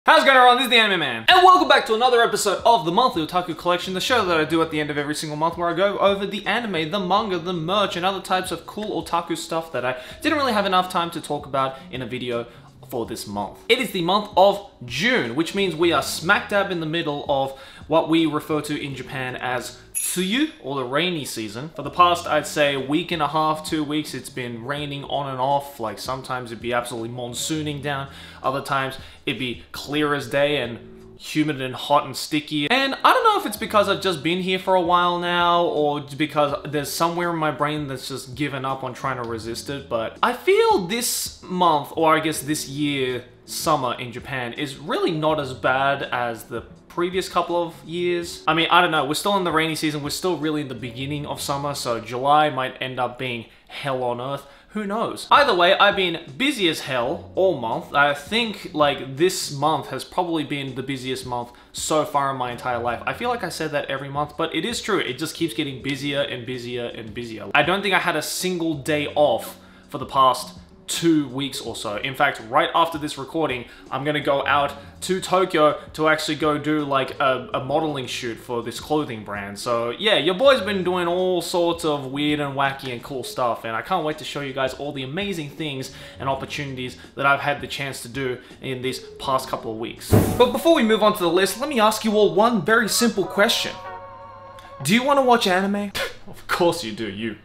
How's it going, everyone? This is the Anime Man, and welcome back to another episode of the Monthly Otaku Collection, the show that I do at the end of every single month where I go over the anime, the manga, the merch, and other types of cool otaku stuff that I didn't really have enough time to talk about in a video for this month. It is the month of June, which means we are smack dab in the middle of what we refer to in Japan as Tsuyu, or the rainy season. For the past, I'd say, week and a half, 2 weeks, it's been raining on and off. Like, sometimes it'd be absolutely monsooning down, other times it'd be clear as day and humid and hot and sticky. And I don't know if it's because I've just been here for a while now, or because there's somewhere in my brain that's just given up on trying to resist it, but I feel this month, or I guess this year, summer in Japan is really not as bad as the previous couple of years. I mean, I don't know, we're still in the rainy season, we're still really in the beginning of summer, so July might end up being hell on earth. Who knows? Either way, I've been busy as hell all month. I think, like, this month has probably been the busiest month so far in my entire life. I feel like I said that every month, but it is true. It just keeps getting busier and busier and busier. I don't think I had a single day off for the past 2 weeks or so. In fact, right after this recording, I'm gonna go out to Tokyo to actually go do like a modeling shoot for this clothing brand. So yeah, your boy's been doing all sorts of weird and wacky and cool stuff, and I can't wait to show you guys all the amazing things and opportunities that I've had the chance to do in these past couple of weeks. But before we move on to the list, let me ask you all one very simple question. Do you want to watch anime? Of course you do, you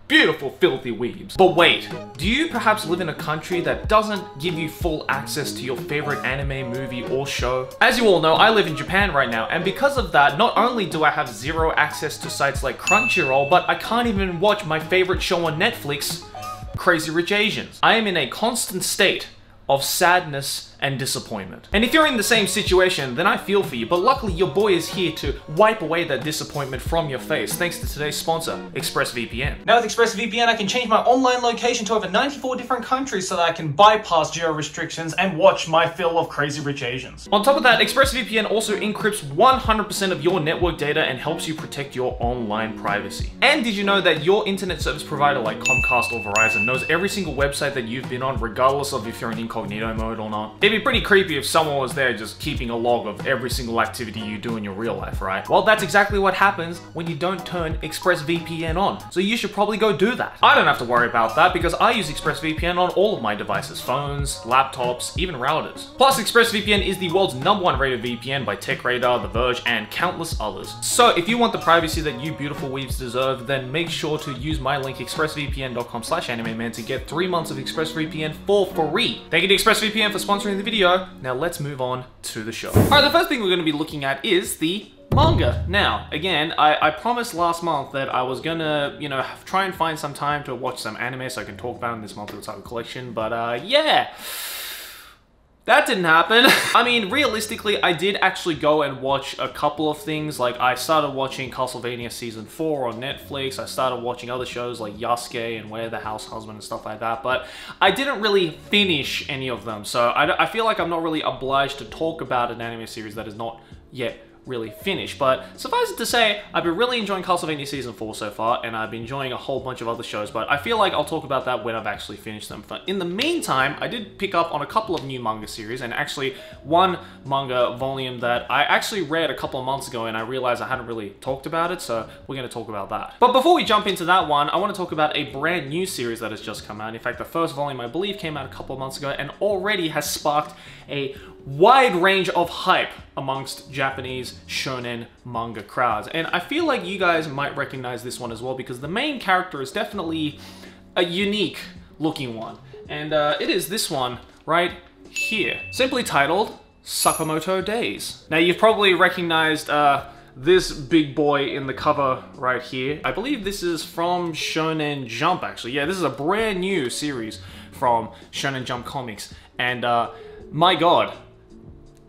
beautiful, filthy weebs. But wait, do you perhaps live in a country that doesn't give you full access to your favorite anime, movie, or show? As you all know, I live in Japan right now, and because of that, not only do I have zero access to sites like Crunchyroll, but I can't even watch my favorite show on Netflix, Crazy Rich Asians. I am in a constant state of sadness and disappointment. And if you're in the same situation, then I feel for you, but luckily your boy is here to wipe away that disappointment from your face, thanks to today's sponsor, ExpressVPN. Now with ExpressVPN, I can change my online location to over 94 different countries so that I can bypass geo restrictions and watch my fill of Crazy Rich Asians. On top of that, ExpressVPN also encrypts 100% of your network data and helps you protect your online privacy. And did you know that your internet service provider like Comcast or Verizon knows every single website that you've been on, regardless of if you're in incognito mode or not? It'd be pretty creepy if someone was there just keeping a log of every single activity you do in your real life, right? Well, that's exactly what happens when you don't turn ExpressVPN on. So you should probably go do that. I don't have to worry about that because I use ExpressVPN on all of my devices, phones, laptops, even routers. Plus, ExpressVPN is the world's #1 rated VPN by TechRadar, The Verge, and countless others. So if you want the privacy that you beautiful weebs deserve, then make sure to use my link expressvpn.com/animeman to get 3 months of ExpressVPN for free. Thank you to ExpressVPN for sponsoring the video. Now let's move on to the show. Alright, the first thing we're going to be looking at is the manga. Now, again, I promised last month that I was gonna, you know, try and find some time to watch some anime so I can talk about it in this monthly otaku collection, but yeah. That didn't happen. I mean, realistically, I did actually go and watch a couple of things. Like, I started watching Castlevania Season 4 on Netflix. I started watching other shows like Yasuke and Where the House Husband and stuff like that. But I didn't really finish any of them. So I feel like I'm not really obliged to talk about an anime series that is not yet really finished. But suffice it to say, I've been really enjoying Castlevania Season 4 so far, and I've been enjoying a whole bunch of other shows, but I feel like I'll talk about that when I've actually finished them. But in the meantime, I did pick up on a couple of new manga series, and actually one manga volume that I actually read a couple of months ago, and I realized I hadn't really talked about it, so we're going to talk about that. But before we jump into that one, I want to talk about a brand new series that has just come out. In fact, the first volume, I believe, came out a couple of months ago, and already has sparked a wide range of hype amongst Japanese shonen manga crowds. And I feel like you guys might recognize this one as well, because the main character is definitely a unique looking one. And it is this one right here, simply titled Sakamoto Days. Now, you've probably recognized this big boy in the cover right here. I believe this is from Shonen Jump, actually. Yeah, this is a brand new series from Shonen Jump Comics. And my god,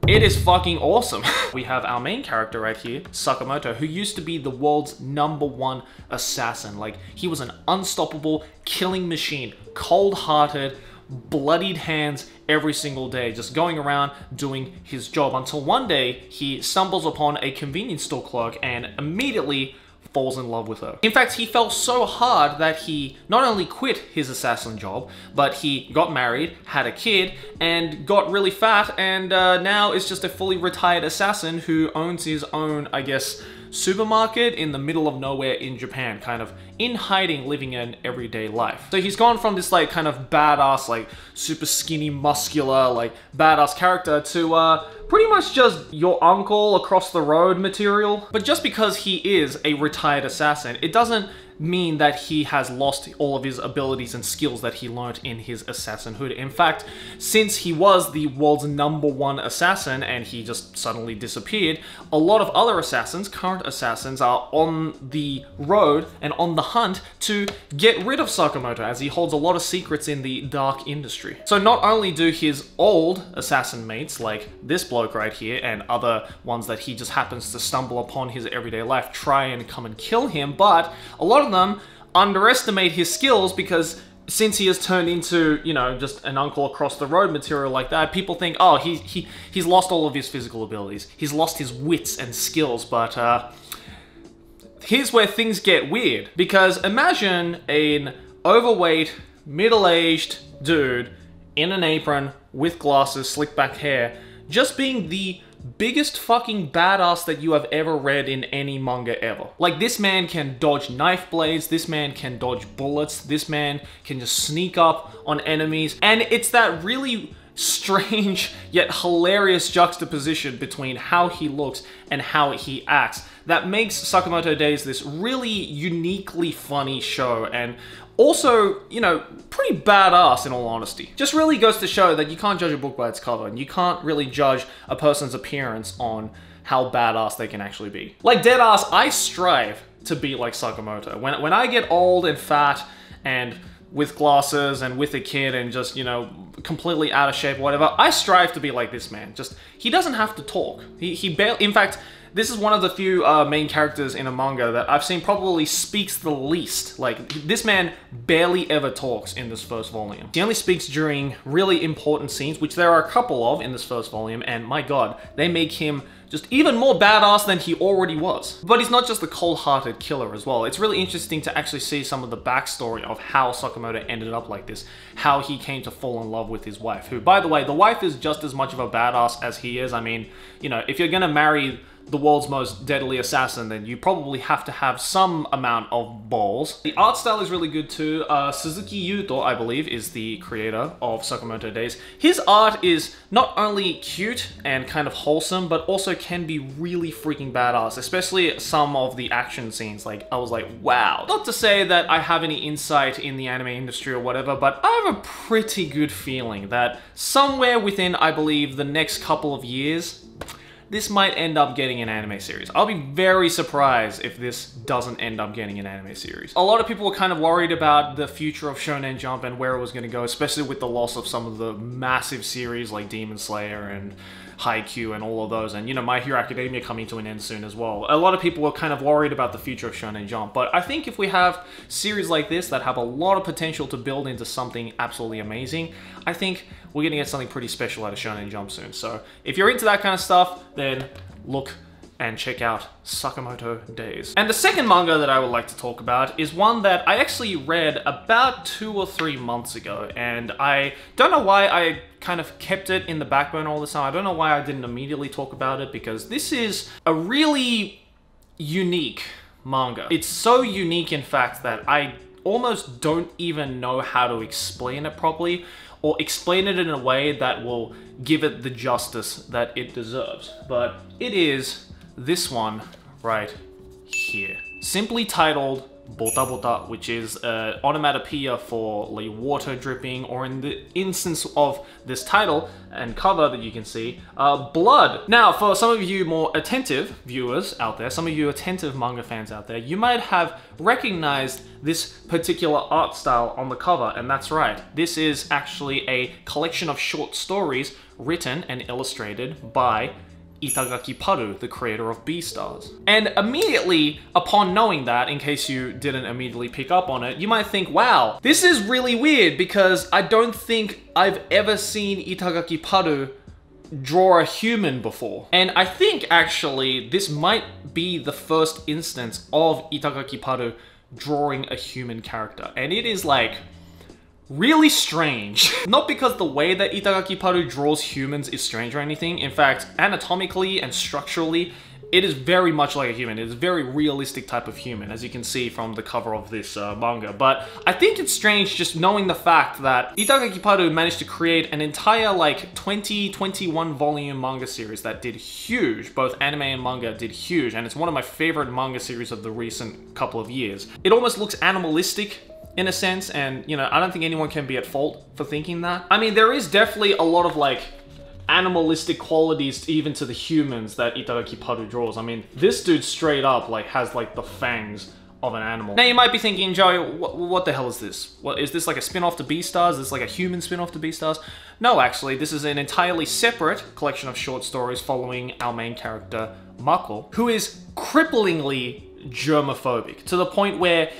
it is fucking awesome. We have our main character right here, Sakamoto, who used to be the world's #1 assassin. Like, he was an unstoppable killing machine, cold-hearted, bloodied hands every single day, just going around doing his job, until one day he stumbles upon a convenience store clerk and immediately falls in love with her. In fact, he fell so hard that he not only quit his assassin job, but he got married, had a kid, and got really fat, and now is just a fully retired assassin who owns his own, I guess, supermarket in the middle of nowhere in Japan, kind of in hiding, living an everyday life. So he's gone from this like kind of badass, like super skinny, muscular, like badass character to pretty much just your uncle across the road material. But just because he is a retired assassin, it doesn't mean that he has lost all of his abilities and skills that he learnt in his assassinhood. In fact, since he was the world's #1 assassin and he just suddenly disappeared, a lot of other assassins, current assassins, are on the road and on the hunt to get rid of Sakamoto, as he holds a lot of secrets in the dark industry. So not only do his old assassin mates, like this bloke right here, and other ones that he just happens to stumble upon his everyday life, try and come and kill him, but a lot of them underestimate his skills because since he has turned into, you know, just an uncle across the road material like that, people think, oh, he's lost all of his physical abilities. He's lost his wits and skills, but here's where things get weird. Because imagine an overweight, middle-aged dude in an apron with glasses, slick back hair, just being the biggest fucking badass that you have ever read in any manga ever. Like, this man can dodge knife blades, this man can dodge bullets, this man can just sneak up on enemies, and it's that really strange yet hilarious juxtaposition between how he looks and how he acts that makes Sakamoto Days this really uniquely funny show, and also, you know, pretty badass in all honesty. Just really goes to show that you can't judge a book by its cover, and you can't really judge a person's appearance on how badass they can actually be. Like, deadass, I strive to be like Sakamoto. When I get old and fat and with glasses and with a kid and just, you know, completely out of shape or whatever, I strive to be like this man. Just, he doesn't have to talk. He barely, in fact, this is one of the few main characters in a manga that I've seen probably speaks the least. Like, this man barely ever talks in this first volume. He only speaks during really important scenes, which there are a couple of in this first volume, and my god, they make him just even more badass than he already was. But he's not just a cold-hearted killer as well. It's really interesting to actually see some of the backstory of how Sakamoto ended up like this, how he came to fall in love with his wife, who, by the way, the wife is just as much of a badass as he is. I mean, you know, if you're gonna marry the world's most deadly assassin, then you probably have to have some amount of balls. The art style is really good too. Suzuki Yuto, I believe, is the creator of Sakamoto Days. His art is not only cute and kind of wholesome, but also can be really freaking badass, especially some of the action scenes. Like, I was like, wow. Not to say that I have any insight in the anime industry or whatever, but I have a pretty good feeling that somewhere within, I believe, the next couple of years, this might end up getting an anime series. I'll be very surprised if this doesn't end up getting an anime series. A lot of people were kind of worried about the future of Shonen Jump and where it was going to go, especially with the loss of some of the massive series like Demon Slayer and Haikyuu and all of those, and, you know, My Hero Academia coming to an end soon as well. A lot of people were kind of worried about the future of Shonen Jump, but I think if we have series like this that have a lot of potential to build into something absolutely amazing, I think we're gonna get something pretty special out of Shonen Jump soon. So if you're into that kind of stuff, then look and check out Sakamoto Days. And the second manga that I would like to talk about is one that I actually read about 2 or 3 months ago, and I don't know why I kind of kept it in the backbone all the time. I don't know why I didn't immediately talk about it, because this is a really unique manga. It's so unique, in fact, that I almost don't even know how to explain it properly, or explain it in a way that will give it the justice that it deserves. But it is this one right here. Simply titled Bota Bota, which is an onomatopoeia for like water dripping, or in the instance of this title and cover that you can see, blood. Now, for some of you more attentive viewers out there, some of you attentive manga fans out there, you might have recognized this particular art style on the cover, and that's right. This is actually a collection of short stories written and illustrated by Itagaki Paru, the creator of Beastars. And immediately upon knowing that, in case you didn't immediately pick up on it, you might think, wow, this is really weird, because I don't think I've ever seen Itagaki Paru draw a human before. And I think actually this might be the first instance of Itagaki Paru drawing a human character. And it is like really strange. Not because the way that Itagaki Paru draws humans is strange or anything. In fact, anatomically and structurally, it is very much like a human. It is a very realistic type of human, as you can see from the cover of this manga. But I think it's strange just knowing the fact that Itagaki Paru managed to create an entire like 21 volume manga series that did huge. Both anime and manga did huge, and it's one of my favorite manga series of the recent couple of years. It almost looks animalistic in a sense, and you know, I don't think anyone can be at fault for thinking that. I mean, there is definitely a lot of like animalistic qualities even to the humans that Itagaki Paru draws. I mean, this dude straight up like has like the fangs of an animal. Now you might be thinking, Joey, what the hell is this? What is this, like a spin-off to Beastars? Is this like a human spin-off to Beastars? No, actually, this is an entirely separate collection of short stories following our main character, Mako, who is cripplingly germophobic to the point where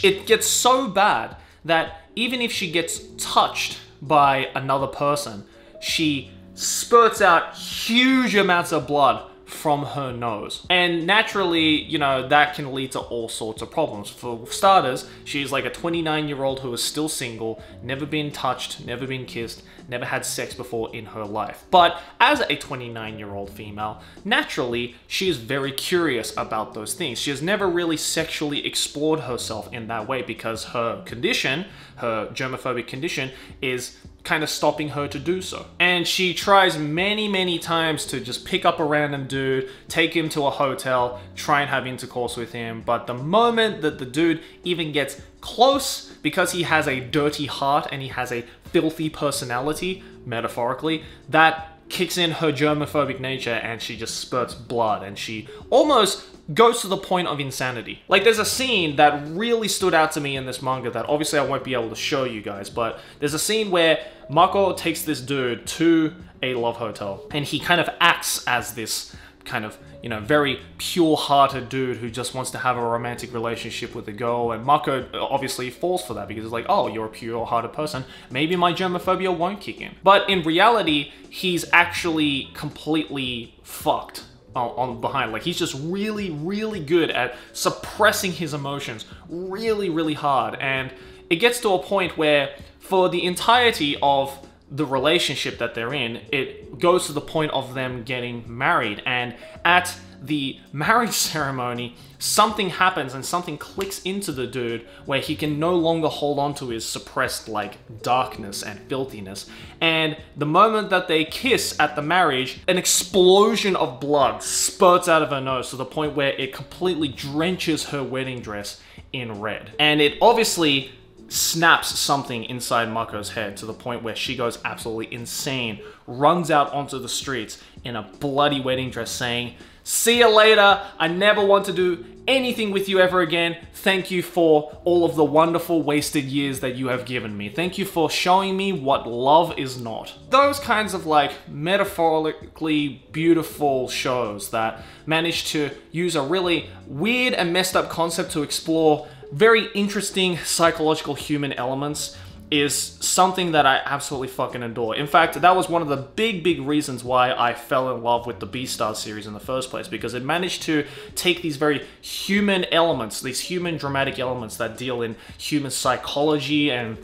it gets so bad that even if she gets touched by another person, she spurts out huge amounts of blood from her nose. And naturally, you know, that can lead to all sorts of problems. For starters, she's like a 29-year-old who is still single, never been touched, never been kissed, never had sex before in her life. But as a 29-year-old female, naturally, she is very curious about those things. She has never really sexually explored herself in that way because her condition, her germophobic condition, is kind of stopping her to do so. And she tries many times to just pick up a random dude, take him to a hotel, try and have intercourse with him. But the moment that the dude even gets close, because he has a dirty heart and he has a filthy personality, metaphorically, that kicks in her germophobic nature and she just spurts blood and she almost goes to the point of insanity. Like, there's a scene that really stood out to me in this manga that obviously I won't be able to show you guys, but there's a scene where Mako takes this dude to a love hotel and he kind of acts as this kind of, you know, very pure-hearted dude who just wants to have a romantic relationship with a girl, and Mako obviously falls for that because it's like, oh, you're a pure-hearted person, maybe my germophobia won't kick in. But in reality, he's actually completely fucked on behind. Like, he's just really good at suppressing his emotions really hard, and it gets to a point where for the entirety of the relationship that they're in, it goes to the point of them getting married, and at the marriage ceremony, something happens and something clicks into the dude where he can no longer hold on to his suppressed, like, darkness and filthiness. And the moment that they kiss at the marriage, an explosion of blood spurts out of her nose to the point where it completely drenches her wedding dress in red. And it obviously snaps something inside Mako's head to the point where she goes absolutely insane, runs out onto the streets in a bloody wedding dress saying, "See you later, I never want to do anything with you ever again. Thank you for all of the wonderful wasted years that you have given me. Thank you for showing me what love is not." Those kinds of like metaphorically beautiful shows that manage to use a really weird and messed up concept to explore very interesting psychological human elements is something that I absolutely fucking adore. In fact, that was one of the big reasons why I fell in love with the Beastars series in the first place, because it managed to take these very human elements, these human dramatic elements that deal in human psychology and,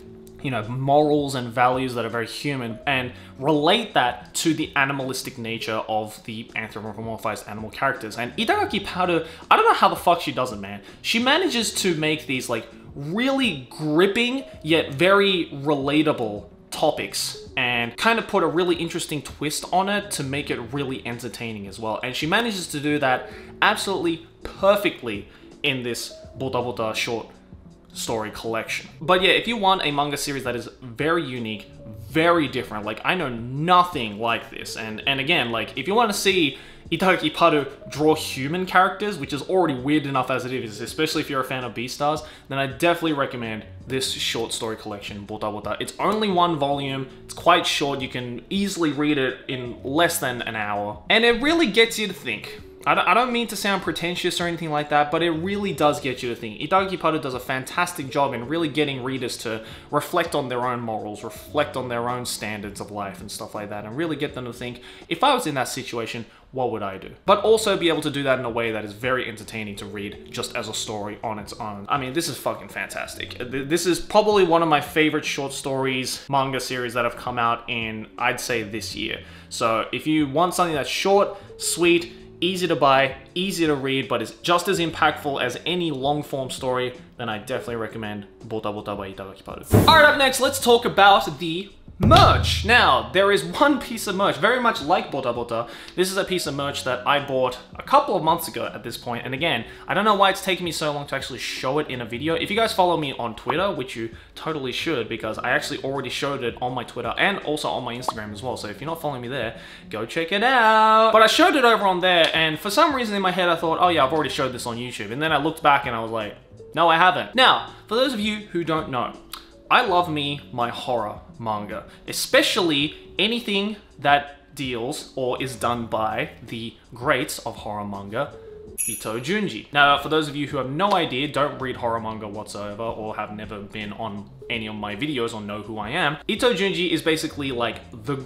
you know, morals and values that are very human, and relate that to the animalistic nature of the anthropomorphized animal characters. And Itagaki Paru, I don't know how the fuck she does it, man. She manages to make these like really gripping yet very relatable topics and kind of put a really interesting twist on it to make it really entertaining as well. And she manages to do that absolutely perfectly in this Bota Bota short story collection. But yeah, if you want a manga series that is very unique, very different, like I know nothing like this, and again, like if you want to see Itagaki Paru draw human characters, which is already weird enough as it is, especially if you're a fan of Beastars, then I definitely recommend this short story collection, Bota Bota. It's only one volume, it's quite short, you can easily read it in less than an hour, and it really gets you to think. I don't mean to sound pretentious or anything like that, but it really does get you to think. Itogakiparu does a fantastic job in really getting readers to reflect on their own morals, reflect on their own standards of life and stuff like that, and really get them to think, if I was in that situation, what would I do? But also be able to do that in a way that is very entertaining to read just as a story on its own. I mean, this is fucking fantastic. This is probably one of my favorite short stories, manga series that have come out in, I'd say, this year. So if you want something that's short, sweet, easy to buy, easy to read, but is just as impactful as any long-form story, then I definitely recommend Bota Bota by Itogakiparu. Alright, up next, let's talk about the merch. Now, there is one piece of merch, very much like Bota Bota. This is a piece of merch that I bought a couple of months ago at this point, and again, I don't know why it's taken me so long to actually show it in a video. If you guys follow me on Twitter, which you totally should, because I actually already showed it on my Twitter and also on my Instagram as well, so if you're not following me there, go check it out. But I showed it over on there, and for some reason in my head I thought, oh yeah, I've already showed this on YouTube, and then I looked back and I was like, no, I haven't. Now, for those of you who don't know, I love me my horror manga, especially anything that deals or is done by the greats of horror manga, Ito Junji. Now, for those of you who have no idea, don't read horror manga whatsoever, or have never been on any of my videos or know who I am, Ito Junji is basically like the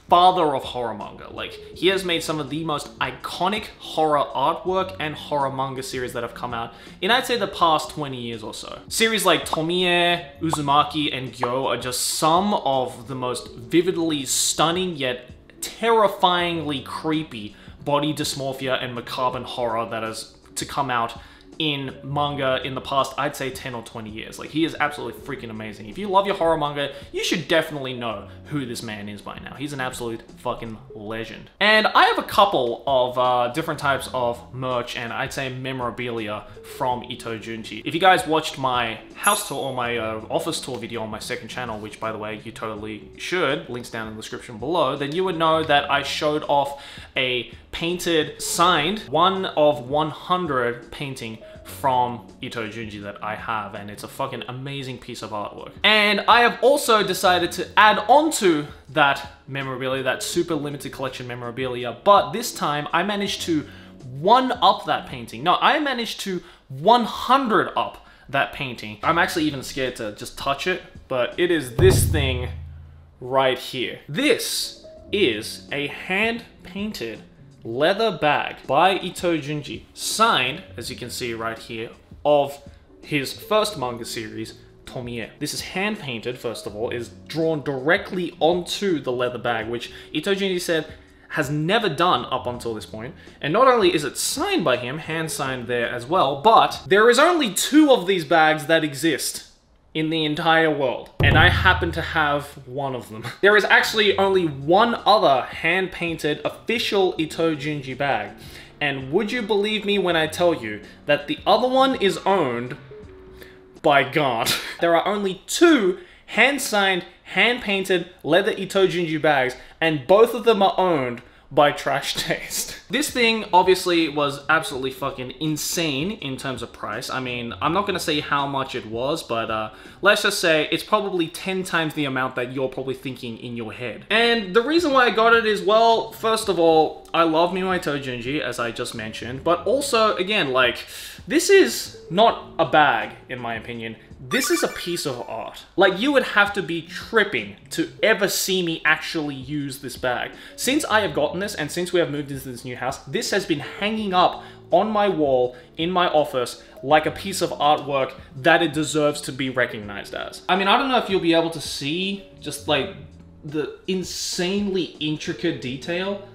father of horror manga. Like, he has made some of the most iconic horror artwork and horror manga series that have come out in, I'd say, the past 20 years or so. Series like Tomie, Uzumaki, and Gyo are just some of the most vividly stunning yet terrifyingly creepy body dysmorphia and macabre horror that has to come out in manga in the past, I'd say 10 or 20 years. Like, he is absolutely freaking amazing. If you love your horror manga, you should definitely know who this man is by now. He's an absolute fucking legend. And I have a couple of different types of merch and I'd say memorabilia from Ito Junji. If you guys watched my house tour or my office tour video on my second channel, which by the way, you totally should, links down in the description below, then you would know that I showed off a painted, signed, 1 of 100 painting from Ito Junji that I have, and it's a fucking amazing piece of artwork. And I have also decided to add on to that memorabilia, that super limited collection memorabilia, but this time I managed to 1-up that painting. No, I managed to 100-up that painting. I'm actually even scared to just touch it, but it is this thing right here. This is a hand-painted leather bag by Ito Junji, signed, as you can see right here, of his first manga series, Tomie. This is hand-painted, first of all, is drawn directly onto the leather bag, which Ito Junji said has never done up until this point. And not only is it signed by him, hand-signed there as well, but there is only 2 of these bags that exist in the entire world, and I happen to have one of them. There is actually only one other hand-painted official Ito Junji bag, and would you believe me when I tell you that the other one is owned by God? There are only 2 hand-signed, hand-painted leather Ito Junji bags, and both of them are owned by Trash Taste. This thing obviously was absolutely fucking insane in terms of price. I mean, I'm not gonna say how much it was, but let's just say it's probably 10 times the amount that you're probably thinking in your head. And the reason why I got it is, well, first of all, I love me my Ito Junji, as I just mentioned, but also, again, like, this is not a bag, in my opinion. This is a piece of art. Like, you would have to be tripping to ever see me actually use this bag. Since I have gotten this, and since we have moved into this new house, this has been hanging up on my wall in my office like a piece of artwork that it deserves to be recognized as. I mean, I don't know if you'll be able to see just like the insanely intricate detail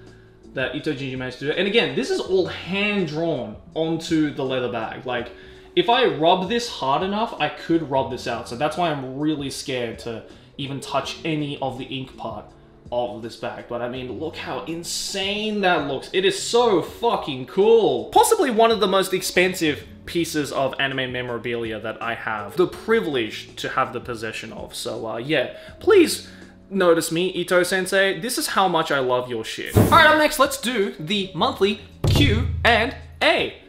that Ito Junji managed to do. And again, this is all hand-drawn onto the leather bag. Like, if I rub this hard enough, I could rub this out. So that's why I'm really scared to even touch any of the ink part of this bag. But I mean, look how insane that looks. It is so fucking cool. Possibly one of the most expensive pieces of anime memorabilia that I have the privilege to have the possession of. So yeah, please notice me, Ito-sensei. This is how much I love your shit. Alright, up next, let's do the monthly Q&A.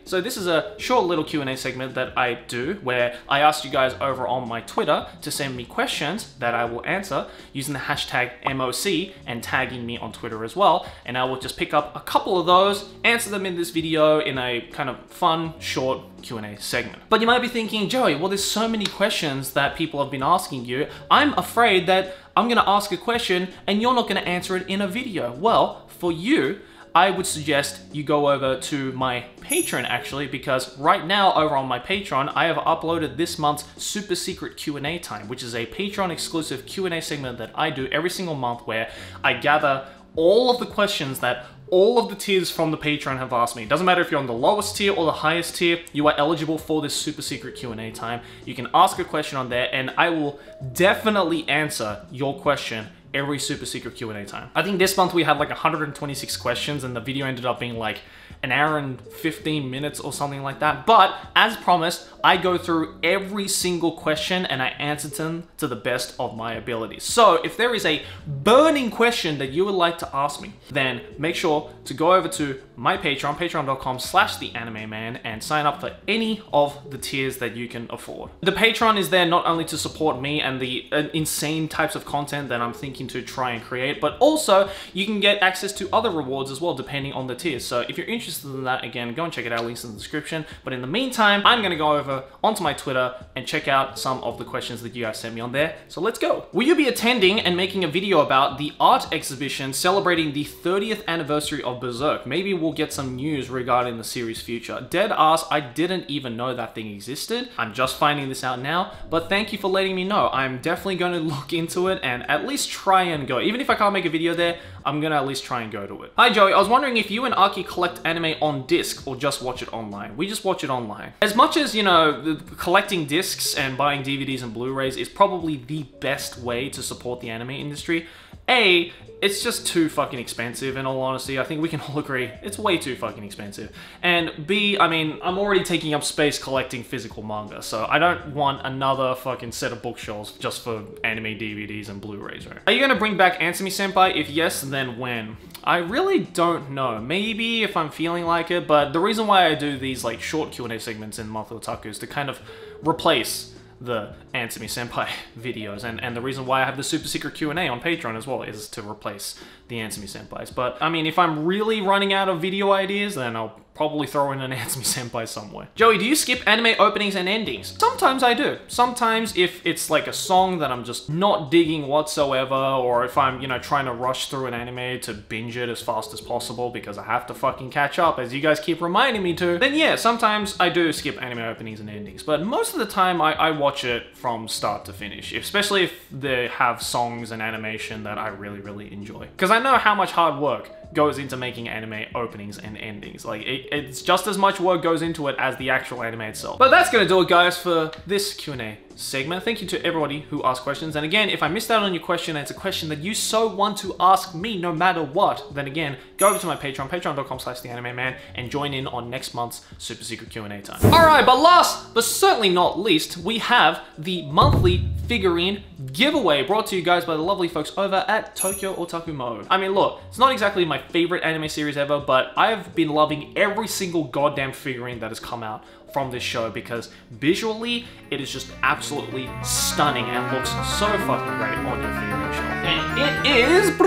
So this is a short little Q&A segment that I do where I ask you guys over on my Twitter to send me questions that I will answer using the hashtag MOC and tagging me on Twitter as well. And I will just pick up a couple of those, answer them in this video in a kind of fun, short Q&A segment. But you might be thinking, Joey, well, there's so many questions that people have been asking you. I'm afraid that I'm gonna ask a question and you're not gonna answer it in a video. Well, for you, I would suggest you go over to my Patreon actually, because right now over on my Patreon, I have uploaded this month's super secret Q&A time, which is a Patreon exclusive Q&A segment that I do every single month where I gather all of the questions that all of the tiers from the Patreon have asked me. It doesn't matter if you're on the lowest tier or the highest tier, you are eligible for this super secret Q&A time. You can ask a question on there and I will definitely answer your question every super secret Q&A time. I think this month we had like 126 questions and the video ended up being like an hour and 15 minutes or something like that. But as promised, I go through every single question and I answer them to the best of my abilities. So if there is a burning question that you would like to ask me, then make sure to go over to my Patreon, patreon.com/theanimeman, and sign up for any of the tiers that you can afford. The Patreon is there not only to support me and the insane types of content that I'm thinking to try and create, but also you can get access to other rewards as well depending on the tiers. So if you're interested in that, again, go and check it out, links in the description. But in the meantime, I'm gonna go over onto my Twitter and check out some of the questions that you guys sent me on there. So let's go. Will you be attending and making a video about the art exhibition celebrating the 30th anniversary of Berserk? Maybe we'll get some news regarding the series' future. Dead ass, I didn't even know that thing existed. I'm just finding this out now, but thank you for letting me know. I'm definitely gonna look into it and at least try and go. Even if I can't make a video there, I'm gonna at least try and go to it. Hi Joey, I was wondering if you and Aki collect anime on disc or just watch it online. We just watch it online. As much as, you know, collecting discs and buying DVDs and Blu-rays is probably the best way to support the anime industry, A, it's just too fucking expensive in all honesty. I think we can all agree it's way too fucking expensive. And B, I mean, I'm already taking up space collecting physical manga, so I don't want another fucking set of bookshelves just for anime DVDs and Blu-rays, right? Are you gonna bring back Answer Me Senpai? If yes, then when? I really don't know. Maybe if I'm feeling like it, but the reason why I do these like short Q&A segments in Monthly Otaku is to kind of replace the Answer Me Senpai videos, and the reason why I have the super secret Q&A on Patreon as well is to replace the Answer Me Senpais. But I mean, if I'm really running out of video ideas, then I'll probably throw in an Answer Me Senpai somewhere. Joey, do you skip anime openings and endings? Sometimes I do. Sometimes if it's like a song that I'm just not digging whatsoever, or if I'm, you know, trying to rush through an anime to binge it as fast as possible because I have to fucking catch up, as you guys keep reminding me to, then yeah, sometimes I do skip anime openings and endings. But most of the time I watch it from start to finish, especially if they have songs and animation that I really, really enjoy. Because I know how much hard work goes into making anime openings and endings. Like, it's just as much work goes into it as the actual anime itself. But that's gonna do it, guys, for this Q&A segment. Thank you to everybody who asked questions. And again, if I missed out on your question and it's a question that you so want to ask me no matter what, then again, go over to my Patreon, patreon.com/theanimeman, and join in on next month's super secret Q&A time. Alright, but last but certainly not least, we have the monthly figurine giveaway brought to you guys by the lovely folks over at Tokyo Otaku Mode. I mean, look, it's not exactly my favorite anime series ever, but I've been loving every single goddamn figurine that has come out from this show because visually it is just absolutely stunning and looks so fucking great on your figurine shelf. And it is...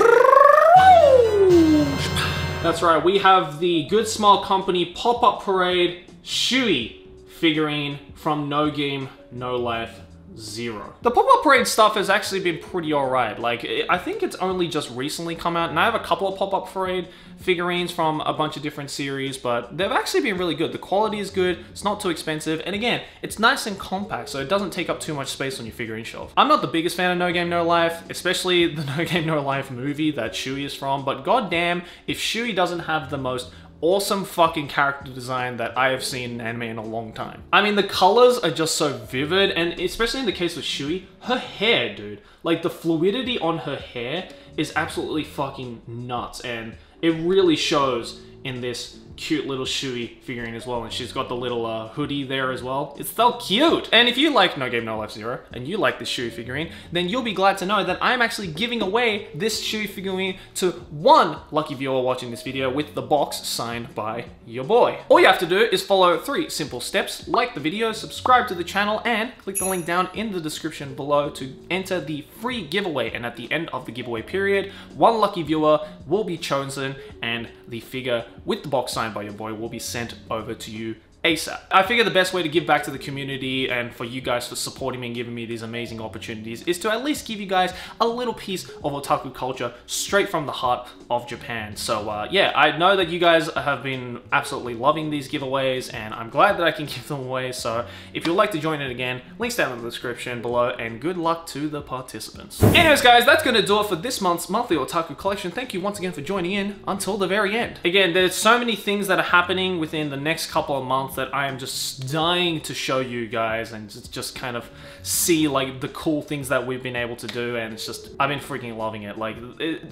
That's right, we have the Good Smile Company Pop-Up Parade Shui figurine from No Game, No Life 0. The Pop-Up Parade stuff has actually been pretty alright. Like, I think it's only just recently come out, and I have a couple of Pop-Up Parade figurines from a bunch of different series, but they've actually been really good. The quality is good, it's not too expensive, and again, it's nice and compact, so it doesn't take up too much space on your figurine shelf. I'm not the biggest fan of No Game No Life, especially the No Game No Life movie that Shui is from, but goddamn, if Shui doesn't have the most awesome fucking character design that I have seen in anime in a long time. I mean, the colors are just so vivid, and especially in the case of Shui, her hair, dude. Like, the fluidity on her hair is absolutely fucking nuts, and it really shows in this cute little Shui figurine as well, and she's got the little hoodie there as well. It's so cute! And if you like No Game No Life Zero, and you like this Shui figurine, then you'll be glad to know that I'm actually giving away this Shui figurine to one lucky viewer watching this video with the box signed by your boy. All you have to do is follow 3 simple steps: like the video, subscribe to the channel, and click the link down in the description below to enter the free giveaway. And at the end of the giveaway period, one lucky viewer will be chosen, and the figure with the box signed by your boy will be sent over to you ASAP. I figure the best way to give back to the community and for you guys for supporting me and giving me these amazing opportunities is to at least give you guys a little piece of otaku culture straight from the heart of Japan. So yeah, I know that you guys have been absolutely loving these giveaways, and I'm glad that I can give them away. So if you'd like to join it again, links down in the description below, and good luck to the participants. Anyways guys, that's gonna do it for this month's monthly otaku collection. Thank you once again for joining in until the very end. Again, there's so many things that are happening within the next couple of months that I am just dying to show you guys and just kind of see like the cool things that we've been able to do, and it's just, I've been freaking loving it. Like,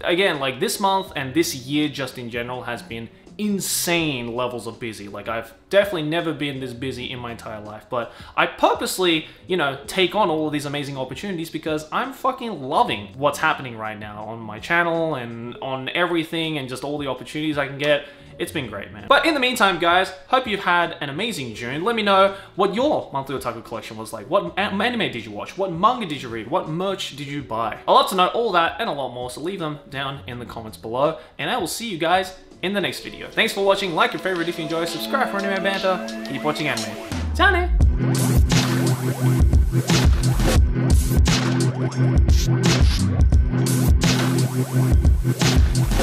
again, like this month and this year just in general has been insane levels of busy. Like, I've definitely never been this busy in my entire life, but I purposely, you know, take on all of these amazing opportunities because I'm fucking loving what's happening right now on my channel and on everything, and just all the opportunities I can get. It's been great, man. But in the meantime, guys, hope you've had an amazing June. Let me know what your monthly otaku collection was like. What anime did you watch? What manga did you read? What merch did you buy? I'd love to know all that and a lot more, so leave them down in the comments below, and I will see you guys in the next video. Thanks for watching. Like your favorite if you enjoy, subscribe for anime banter, keep watching anime. Ciao!